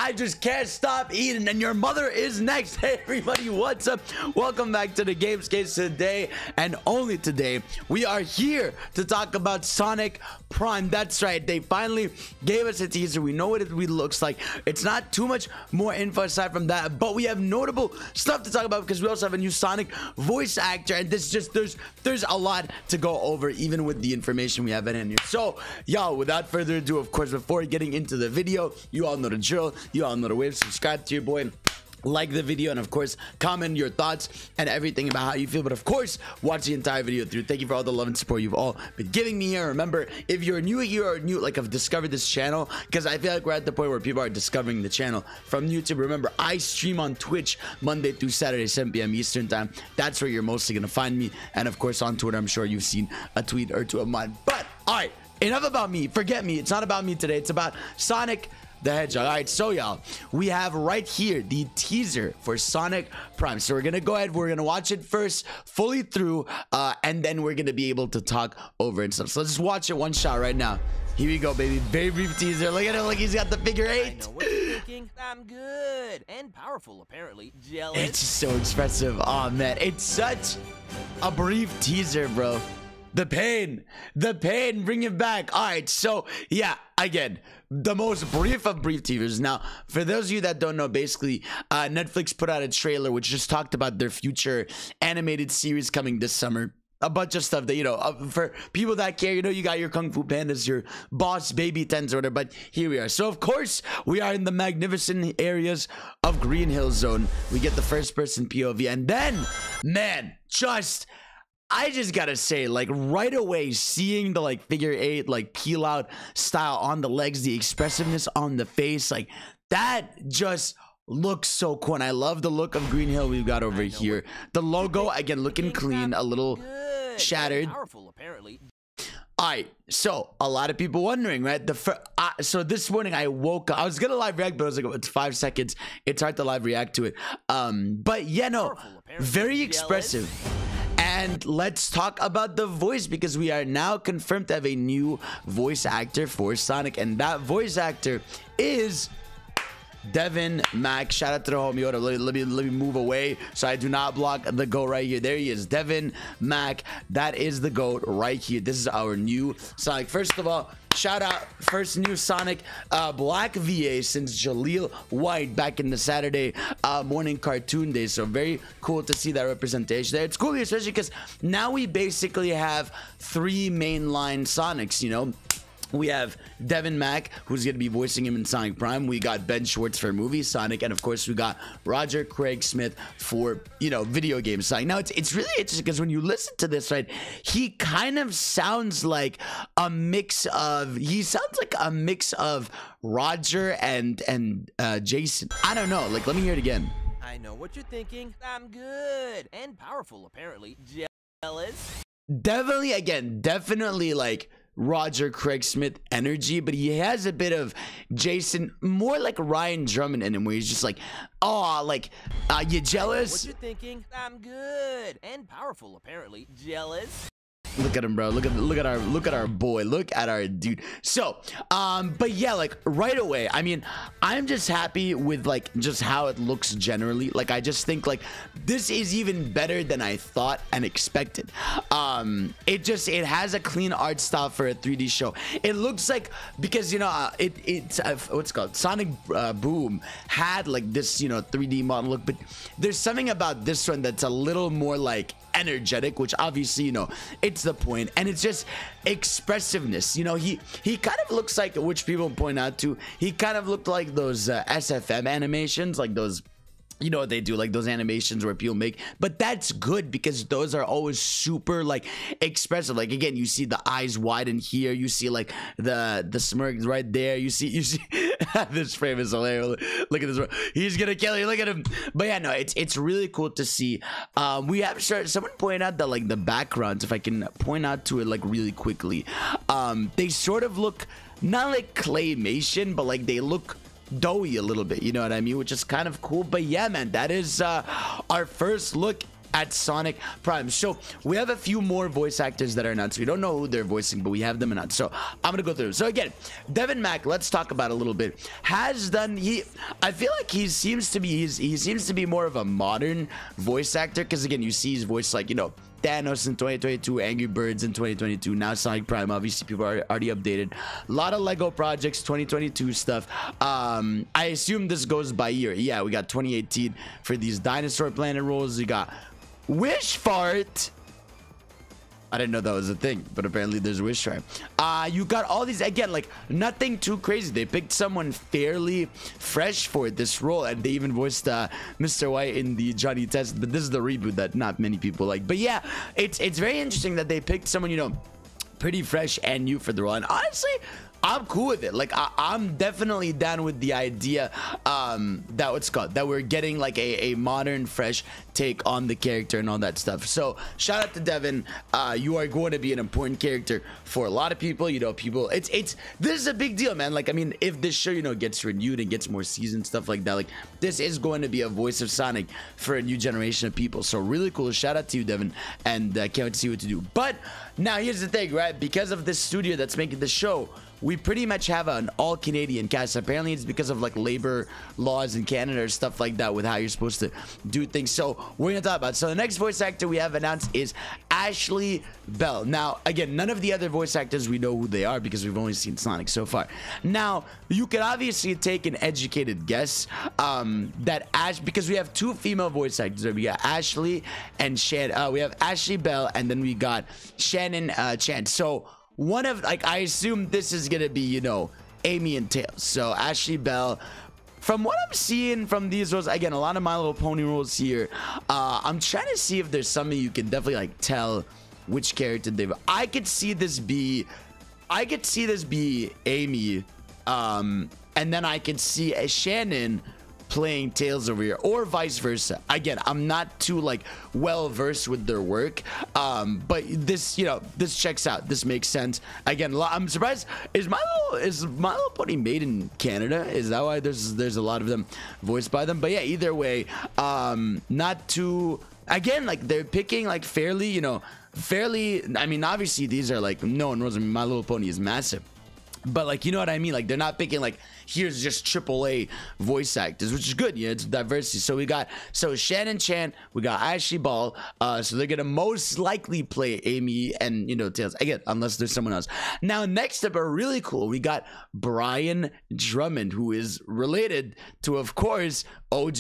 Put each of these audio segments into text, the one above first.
I just can't stop eating, and your mother is next. Hey everybody, what's up? Welcome back to the Gamescapes. Today and only today we are here to talk about Sonic Prime. That's right, they finally gave us a teaser. We know what it really looks like. It's not too much more info aside from that, but we have notable stuff to talk about because we also have a new Sonic voice actor, and this just there's a lot to go over even with the information we have in here. So y'all, without further ado, of course, before getting into the video, you all know the drill, you all know the way. Subscribe to your boy, like the video, and of course comment your thoughts and everything about how you feel, but of course watch the entire video through. Thank you for all the love and support you've all been giving me here. Remember, if you're new here or new, like, I've discovered this channel, because I feel like we're at the point where people are discovering the channel from YouTube. Remember, I stream on Twitch Monday through Saturday, 7 p.m. Eastern time. That's where you're mostly gonna find me, and of course on Twitter, I'm sure you've seen a tweet or two of mine. But all right, enough about me. Forget me. It's not about me today. It's about Sonic the Hedgehog. All right, so y'all, we have right here the teaser for Sonic Prime. So we're gonna go ahead, we're gonna watch it first fully through, and then we're gonna be able to talk over and stuff. So let's just watch it one shot right now. Here we go, baby. Very brief teaser. Look at him, like he's got the figure 8. I know what you're thinking. I'm good and powerful, apparently. Jealous? It's so expressive. Oh man, it's such a brief teaser, bro. The pain, bring it back. All right, so yeah, again, the most brief of brief teasers. Now, for those of you that don't know, basically, Netflix put out a trailer which just talked about their future animated series coming this summer. A bunch of stuff that, you know, for people that care, you know, you got your Kung Fu Pandas, your Boss Baby Tens or whatever, but here we are. So, of course, we are in the magnificent areas of Green Hill Zone. We get the first-person POV, and then, man, I just gotta say, like, right away, seeing the, like, figure 8, like, peel out style on the legs, the expressiveness on the face, like, that just looks so cool. And I love the look of Green Hill we've got over here. The logo, again, looking clean, a little shattered. Powerful, apparently. All right, so a lot of people wondering, right? So this morning I woke up. I was gonna live react, but I was like, oh, it's 5 seconds. It's hard to live react to it. But yeah, no, very expressive. And let's talk about the voice, because we are now confirmed to have a new voice actor for Sonic, and that voice actor is Devin Mack. Shout out to the homie. Let me move away so I do not block the GOAT right here. There he is, Devin Mack. That is the GOAT right here. This is our new Sonic. First of all, shout out, first new Sonic black VA since Jaleel White back in the Saturday morning cartoon days. So very cool to see that representation there. It's cool, especially because now we basically have 3 mainline Sonics, you know. We have Devin Mack, who's going to be voicing him in Sonic Prime. We got Ben Schwartz for movie Sonic, and of course we got Roger Craig Smith for, you know, video game Sonic. Now it's really interesting because when you listen to this, right, he kind of sounds like a mix of Roger and Jason. I don't know, like, let me hear it again. I know what you're thinking. I'm good and powerful, apparently. Jealous? Definitely like Roger Craig Smith energy, but he has a bit of Jason, more like Ryan Drummond in him, where he's just like, oh, like, you jealous? What you're thinking? I'm good and powerful, apparently. Jealous? Look at him, bro. Look at our boy. Look at our dude. So, but yeah, like, right away, I mean, I'm just happy with, like, just how it looks generally. Like, I just think, like, this is even better than I thought and expected. It has a clean art style for a 3D show. It looks like, because, you know, it's what's it called, Sonic Boom had, like, this, you know, 3D model look, but there's something about this one that's a little more, like, energetic, which obviously, you know, it's the point, and it's just expressiveness. You know, he kind of looks like, which people point out to, he kind of looked like those SFM animations, like those, you know what they do, like those animations where people make, but that's good because those are always super, like, expressive. Like, again, you see the eyes widen here, you see, like, the smirk right there, you see this frame is hilarious. Look at this, he's gonna kill you, look at him. But yeah, no, it's really cool to see. We have someone pointed out that, like, the backgrounds, if I can point out to it, like, really quickly, they sort of look not like claymation, but like they look doughy a little bit, you know what I mean, which is kind of cool. But yeah, man, that is our first look at Sonic Prime. So we have a few more voice actors that are announced. We don't know who they're voicing, but we have them announced. So I'm gonna go through. So again, Devin Mack, let's talk about it a little bit. Has done I feel like he seems to be more of a modern voice actor, because again, you see his voice like, you know, Thanos in 2022, Angry Birds in 2022, now Sonic Prime. Obviously, people are already updated. A lot of Lego projects, 2022 stuff. I assume this goes by year. Yeah, we got 2018 for these Dinosaur Planet roles. We got Wish Fart. I didn't know that was a thing, but apparently there's a Wish Fart. You got all these, again, like nothing too crazy. They picked someone fairly fresh for this role, and they even voiced Mr. White in the Johnny Test, but this is the reboot that not many people like. But yeah, it's very interesting that they picked someone, you know, pretty fresh and new for the role. And honestly, I'm cool with it. Like I'm definitely down with the idea that we're getting like a modern, fresh take on the character and all that stuff. So shout out to Devin. You are going to be an important character for a lot of people. You know, this is a big deal, man. Like, I mean, if this show, you know, gets renewed and gets more seasons, stuff like that, like this is going to be a voice of Sonic for a new generation of people. So really cool. Shout out to you, Devin, and can't wait to see what to do. But now here's the thing, right? Because of this studio that's making the show, we pretty much have an all-Canadian cast. Apparently, it's because of like labor laws in Canada or stuff like that with how you're supposed to do things. So we're gonna talk about it. So the next voice actor we have announced is Ashley Bell. Now, again, none of the other voice actors we know who they are because we've only seen Sonic so far. Now, you can obviously take an educated guess because we have two female voice actors. We got Ashley and Shannon. We have Ashley Bell, and then we got Shannon Chan. So one of, like, I assume this is gonna be, you know, Amy and Tails. So Ashley Bell, from what I'm seeing from these roles, again, a lot of My Little Pony roles here. I'm trying to see if there's something you can definitely like tell which character they've. I could see this be Amy, and then I could see a Shannon playing Tails over here, or vice versa. Again, I'm not too like well versed with their work, but this, you know, this checks out. This makes sense. Again, I'm surprised. Is My Little Pony made in Canada? Is that why there's a lot of them voiced by them? But yeah, either way, not too. Again, like they're picking like fairly, you know, I mean, obviously these are like known roles. I mean, My Little Pony is massive. But like, you know what I mean? Like they're not picking like, here's just AAA voice actors, which is good. Yeah, it's diversity. So we got Shannon Chan, we got Ashley Ball. So they're gonna most likely play Amy and, you know, Tails again, unless there's someone else. Now next up are really cool. We got Brian Drummond, who is related to, of course, OG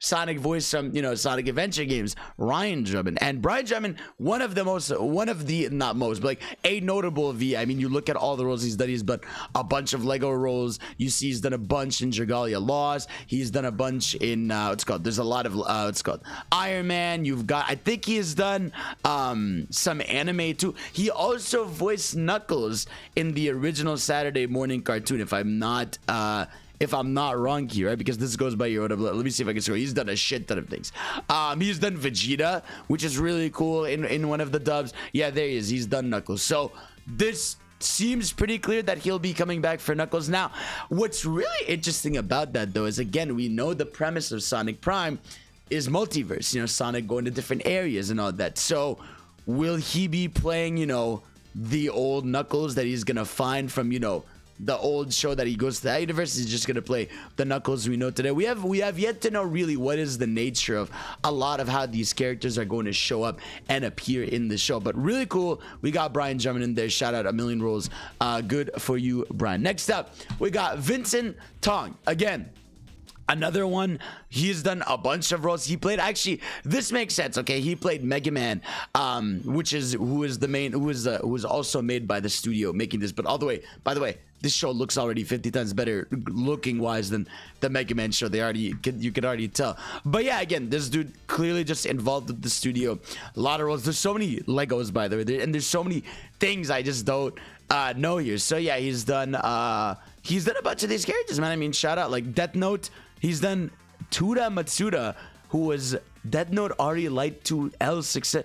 Sonic voice from, you know, Sonic Adventure games, Ryan Drummond. And Brian Drummond, not most, but like a notable V. I mean, you look at all the roles he's done. He's done a bunch of Lego roles. You see he's done a bunch in Dragalia Laws. He's done a bunch in there's a lot of Iron Man. You've got, I think he has done some anime too. He also voiced Knuckles in the original Saturday morning cartoon, if I'm not wrong here, right? Because this goes by your order. Let me see if I can scroll. He's done a shit ton of things. He's done Vegeta, which is really cool in one of the dubs. Yeah, there he is. He's done Knuckles. So this seems pretty clear that he'll be coming back for Knuckles. Now, what's really interesting about that, though, is again, we know the premise of Sonic Prime is multiverse. You know, Sonic going to different areas and all that. So will he be playing, you know, the old Knuckles that he's gonna find from, you know, the old show that he goes to that universe? Is just gonna play the Knuckles we know today? We have yet to know really what is the nature of a lot of how these characters are going to show up and appear in the show. But really cool. We got Brian Drummond in there. Shout out, a million roles. Good for you, Brian. Next up, we got Vincent Tong. Again, another one. He's done a bunch of roles. He played, actually, this makes sense, okay? He played Mega Man, who was also made by the studio making this. But by the way, this show looks already 50 times better looking wise than the Mega Man show. You could already tell. But yeah, again, this dude clearly just involved with the studio. A lot of roles. There's so many Legos, by the way, and there's so many things I just don't know here. So yeah, he's done a bunch of these characters, man. I mean, shout out, like Death Note. He's done Tura Matsuda, who was Death Note Ari Light 2 L6.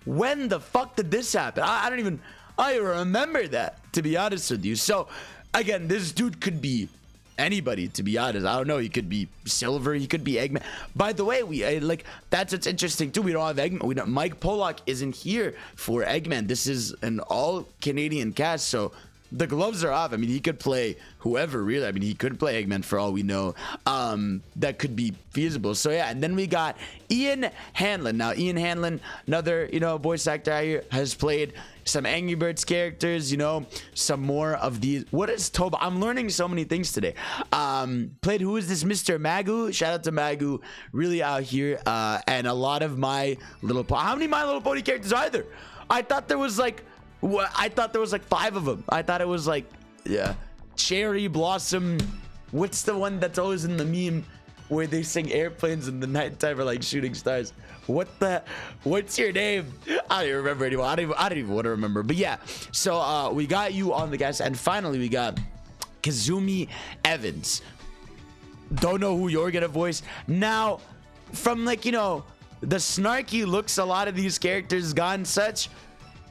When the fuck did this happen? I don't even remember that, to be honest with you. So again, this dude could be anybody, to be honest. I don't know. He could be Silver. He could be Eggman. By the way, we like that's what's interesting too. We don't have Eggman. We don't, Mike Pollock isn't here for Eggman. This is an all Canadian cast, so the gloves are off. I mean, he could play whoever, really. I mean, he could play Eggman for all we know. That could be feasible. So yeah, and then we got Ian Hanlon. Now, Ian Hanlon, another, you know, voice actor out here, has played some Angry Birds characters, you know, some more of these. What is Toba? I'm learning so many things today. Played, who is this, Mr. Magoo? Shout out to Magoo, really out here. And a lot of My Little Pony. How many My Little Pony characters are there? I thought there was like, I thought there was like 5 of them. I thought it was like, yeah, Cherry Blossom. What's the one that's always in the meme where they sing airplanes in the nighttime or like shooting stars? What's your name? I don't even remember anymore. I don't even want to remember. But yeah, so we got you on the guys, and finally we got Kazumi Evans. Don't know who you're gonna voice. Now, from like, you know, the snarky looks a lot of these characters got and such,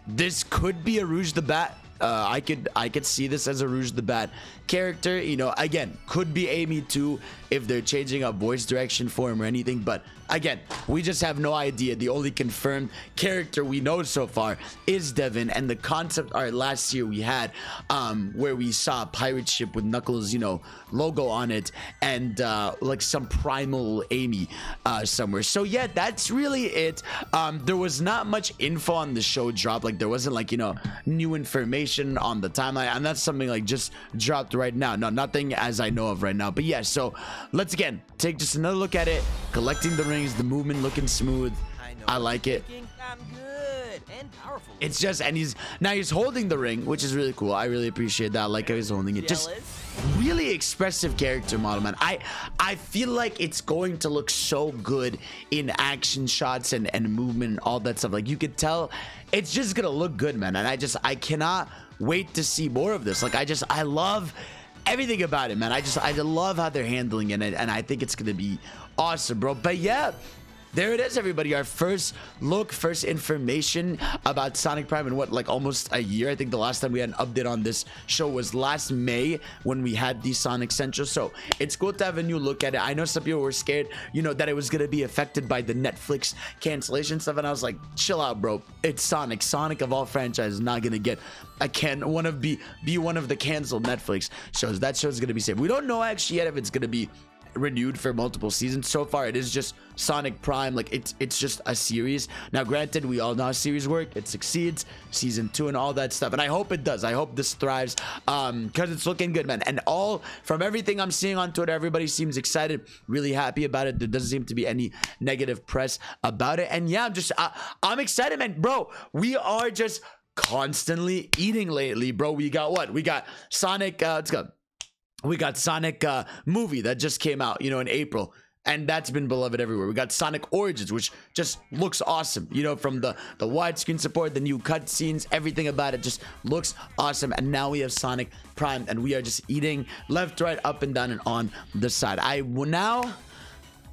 this could be a Rouge the Bat. I could see this as a Rouge the Bat character. You know, again, could be Amy too if they're changing up voice direction for him or anything. But again, we just have no idea. The only confirmed character we know so far is Devin, and the concept art last year we had where we saw a pirate ship with Knuckles, you know, logo on it, and like some primal Amy somewhere. So yeah, that's really it. There was not much info on the show drop. Like there wasn't like, you know, new information on the timeline, and that's something like just dropped right now. No, nothing as I know of right now. But yeah, so let's again take just another look at it. Collecting the rings, the movement looking smooth. I like it. I'm good and powerful. It's just, and he's holding the ring, which is really cool. I really appreciate that. I like how he's holding it. Just really expressive character model, man. I feel like it's going to look so good in action shots and movement and all that stuff. Like you could tell it's just gonna look good, man. And I cannot wait to see more of this. Like I love everything about it, man. I love how they're handling it, and I think it's gonna be awesome, bro. But yeah, there it is, everybody. Our first look, first information about Sonic Prime in what, like almost a year. I think the last time we had an update on this show was last May when we had the Sonic Central. So it's cool to have a new look at it. I know some people were scared, you know, that it was gonna be affected by the Netflix cancellation stuff, and I was like, chill out, bro. It's Sonic. Sonic of all franchises not gonna get be one of the canceled Netflix shows. That show's gonna be safe. We don't know actually yet if it's gonna be renewed for multiple seasons. So far it is just Sonic Prime. Like it's just a series. Now granted, we all know how series work. It succeeds, season 2 and all that stuff, and I hope it does. I hope this thrives because it's looking good, man. And all from everything I'm seeing on Twitter, everybody seems excited, really happy about it. There doesn't seem to be any negative press about it, and yeah, I'm excited, man. Bro, we are just constantly eating lately, bro. We got what? We got Sonic, let's go. We got Sonic movie that just came out, you know, in April, and that's been beloved everywhere. We got Sonic Origins, which just looks awesome, you know, from the widescreen support, the new cutscenes, everything about it just looks awesome. And now we have Sonic Prime, and we are just eating left, right, up and down and on the side. I will now,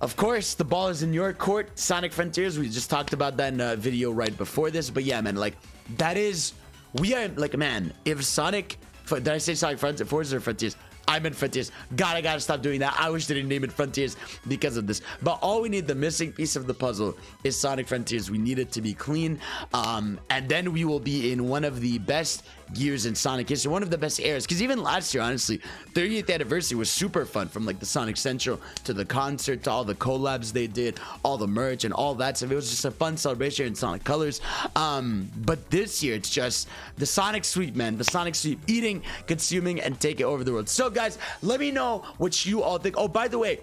of course, the ball is in your court. Sonic Frontiers, we just talked about that in a video right before this. But yeah, man, like that is, we are like, man, if Sonic, did I say Sonic Frontiers or Frontiers? I meant Frontiers. God, I gotta stop doing that. I wish they didn't name it Frontiers because of this. But all we need, the missing piece of the puzzle, is Sonic Frontiers. We need it to be clean. And then we will be in one of the best years in Sonic history, one of the best eras. Because even last year, honestly, 30th anniversary was super fun. From like the Sonic Central to the concert to all the collabs they did, all the merch and all that stuff. It was just a fun celebration in Sonic colors. But this year, it's just the Sonic Sweep, man. The Sonic Sweep, eating, consuming, and take it over the world. So guys, let me know what you all think. Oh, by the way,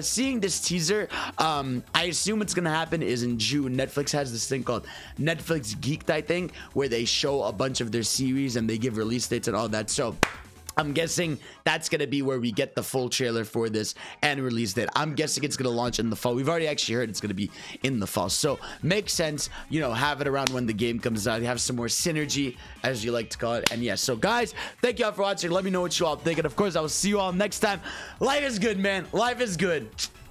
seeing this teaser, I assume what's gonna happen is in June, Netflix has this thing called Netflix Geeked, I think, where they show a bunch of their series and they give release dates and all that. So I'm guessing that's going to be where we get the full trailer for this and release date. I'm guessing it's going to launch in the fall. We've already actually heard it's going to be in the fall. So makes sense, you know, have it around when the game comes out. You have some more synergy, as you like to call it. And yeah, so guys, thank you all for watching. Let me know what you all think. And of course, I will see you all next time. Life is good, man. Life is good.